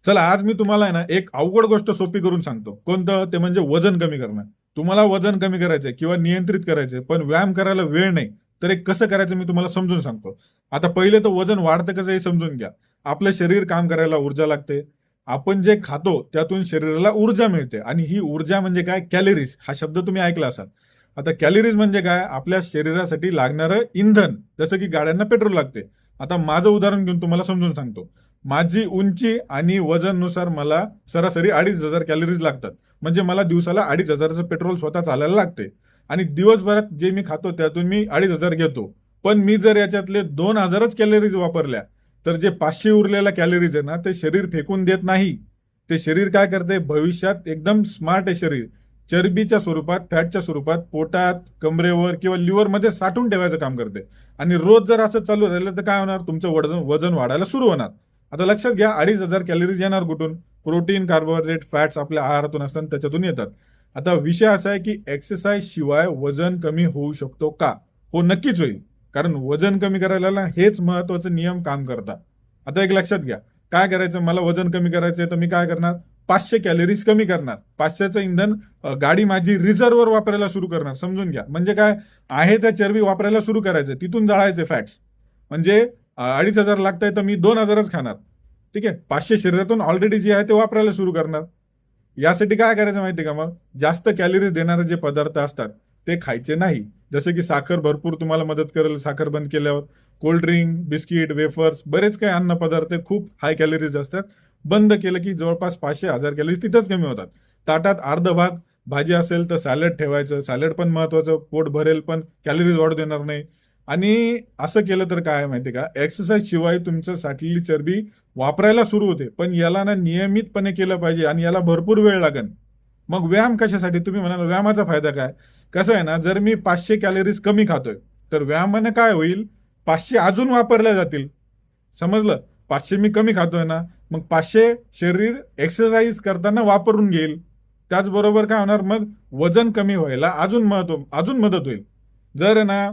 चला आज मी तुम्हाला आहे ना एक अवघड गोष्ट सोपी करून सांगतो. कोणतं? ते म्हणजे वजन कमी करणं. तुम्हाला वजन कमी करायचंय किंवा नियंत्रित करायचंय, पण व्यायाम करायला वेळ नाही. तर हे कसं करायचं मी तुम्हाला समजून सांगतो. आता पहिले तर वजन वाढतं कसं हे समजून घ्या. आपलं शरीर काम करायला ऊर्जा लागते. आपण जे खातो त्यातून शरीराला ऊर्जा मिळते आणि ही ऊर्जा म्हणजे काय? कॅलरीज हा शब्द तुम्ही ऐकला असाल. आता कॅलरीज म्हणजे काय? आपल्या शरीरासाठी लागणारं इंधन. जसं की गाड्यांना पेट्रोल लागते. आता माझं उदाहरण घेऊन तुम्हाला समजून सांगतो. माझी उंची आणि वजननुसार मला सरासरी 2,500 कॅलरीज लागतात. म्हणजे मला दिवसाला 2,500चं पेट्रोल स्वतः चालायला लागते. आणि दिवसभरात जे मी खातो त्यातून मी 2,500 घेतो. पण मी जर याच्यातले 2,000च कॅलरीज वापरल्या तर जे 500 उरलेल्या कॅलरीज आहे ना ते शरीर फेकून देत नाही. ते शरीर काय करते? भविष्यात एकदम स्मार्ट आहे शरीर. चरबीच्या स्वरूपात, फॅटच्या स्वरूपात पोटात, कमरेवर किंवा लिव्हरमध्ये साठवून ठेवायचं काम करते. आणि रोज जर असं चालू राहिलं तर काय होणार? तुमचं वजन वाढायला सुरू होणार. आता लक्षात घ्या, 2,500 कॅलरीज येणार कुठून? प्रोटीन, कार्बोहायड्रेट, फॅट्स आपल्या आहारातून असतात त्याच्यातून येतात. आता विषय असा आहे की एक्सरसाइज शिवाय वजन कमी होऊ शकतो का? हो, नक्कीच होईल. कारण वजन कमी करायला ना हेच महत्वाचे नियम काम करतात. आता एक लक्षात घ्या, काय करायचं? मला वजन कमी करायचंय तर मी काय करणार? 500 कॅलरीज कमी करणार. 500चं इंधन गाडी माझी रिझर्ववर वापरायला सुरू करणार. समजून घ्या, म्हणजे काय आहे त्या चरबी वापरायला सुरू करायचं, तिथून जाळायचे फॅट्स. म्हणजे 2,500 लागतंय तर मी 2,000च खाणार. ठीक आहे, 500 शरीरातून ऑलरेडी जे आहे ते वापरायला सुरू करणार. यासाठी काय करायचं माहितीये का? मग जास्त कॅलरीज देणारे जे पदार्थ असतात ते खायचे नाही. जसं की साखर भरपूर तुम्हाला मदत करेल साखर बंद केल्यावर. कोल्ड्रिंक, बिस्किट, वेफर्स, बरेच काही अन्न पदार्थ खूप हाय कॅलरीज असतात. बंद केलं की जवळपास 500-1000 कॅलरीज तिथंच कमी होतात. ताटात अर्ध भाग भाजी असेल तर सॅलड ठेवायचं. सॅलड पण महत्वाचं, पोट भरेल पण कॅलरीज वाढू देणार नाही. आणि असं केलं तर काय माहितीये का? एक्सरसाइज शिवाय तुमचं साठलेली चरबी वापरायला सुरू होते. पण याला ना नियमितपणे केलं पाहिजे आणि याला भरपूर वेळ लागेल. मग व्यायाम कशासाठी? तुम्ही म्हणाल व्यायामाचा फायदा काय? कसं आहे ना, जर मी 500 कॅलरीज कमी खातोय तर व्यायामाने काय होईल? 500 अजून वापरल्या जातील. समजलं? 500 मी कमी खातोय ना, मग 500 शरीर एक्सरसाइज करताना वापरून घेईल. त्याचबरोबर काय होणार? मग वजन कमी व्हायला अजून मदत होईल. जर ना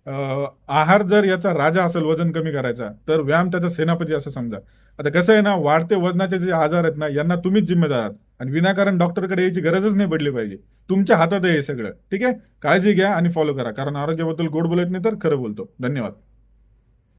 आहार जर याचा राजा असेल वजन कमी करायचा, तर व्यायाम त्याचा सेनापती असं समजा. आता कसं आहे ना, वाढते वजनाचे जे आजार आहेत ना यांना तुम्हीच जिम्मेदार आहात. आणि विनाकारण डॉक्टरकडे यायची गरजच नाही पडली पाहिजे. तुमच्या हातात आहे हे सगळं. ठीक आहे, काळजी घ्या आणि फॉलो करा. कारण आरोग्याबद्दल गोड बोलत नाही तर खरं बोलतो. धन्यवाद.